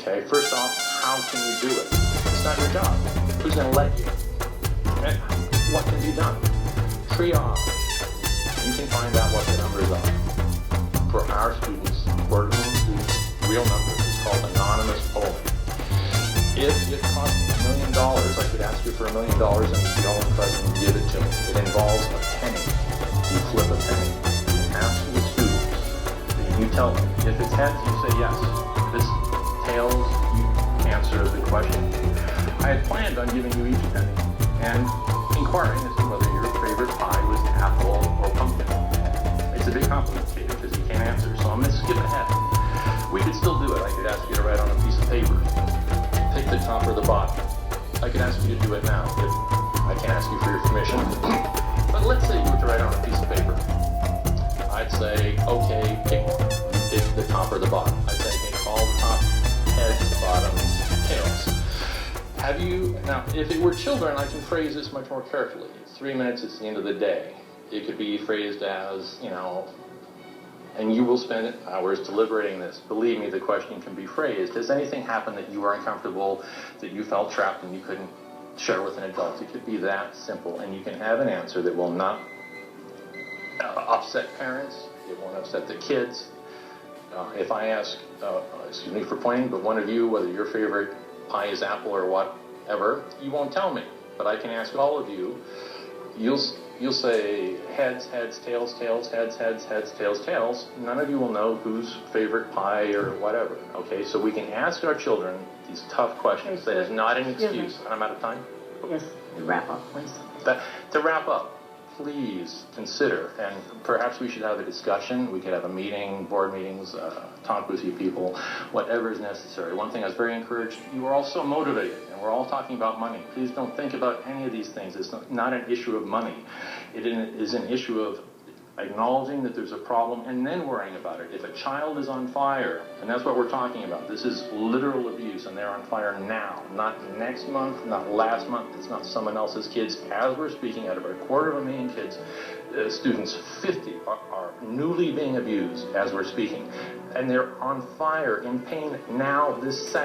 Okay, first off, how can you do it? It's not your job. Who's going to let you? And what can be done? Triage. You can find out what the numbers are. For our students, quarterly students, real numbers. It's called anonymous polling. If it cost $1 million, I could ask you for $1 million and you'd be all impressed and give it to me. It involves a penny. You flip a penny. You ask the students. You tell them. If it's heads, you say yes. If it's tails, you answer the question. I had planned on giving you each penny and inquiring as to whether your favorite pie was apple or pumpkin. It's a bit complicated because you can't answer, so I'm going to skip ahead. We could still do it. I could ask you to write on a piece of paper. Pick the top or the bottom. I could ask you to do it now if I can't ask you for your permission. But let's say you were to write on a piece of paper. I'd say, okay, pick the top or the bottom. I'd say pick all the top, heads, bottoms, tails. Have you, now if it were children, I can phrase this much more carefully. It's 3 minutes, it's the end of the day. It could be phrased as, and you will spend hours deliberating this. Believe me, the question can be phrased. Has anything happened that you were uncomfortable, that you felt trapped and you couldn't share with an adult? It could be that simple, and you can have an answer that will not upset parents. It won't upset the kids. If I ask, excuse me for pointing, but one of you, whether your favorite pie is apple or whatever, you won't tell me. But I can ask all of you. You'll say heads, heads, tails, tails, heads, heads, heads, tails, tails. None of you will know whose favorite pie or whatever. Okay, so we can ask our children these tough questions. That is not an excuse. I'm out of time. Yes, wrap up, please. To wrap up, please consider, and perhaps we should have a discussion. We could have a meeting, board meetings, talk with you people, whatever is necessary. One thing I was very encouraged, you are all so motivated, and we're all talking about money. Please don't think about any of these things. It's not an issue of money. It is an issue of acknowledging that there's a problem and then worrying about it. If a child is on fire, and that's what we're talking about, this is literal abuse, and they're on fire now, not next month, not last month, it's not someone else's kids. As we're speaking, out of our 250,000 kids, students, 50 are newly being abused as we're speaking, and they're on fire in pain now, this second.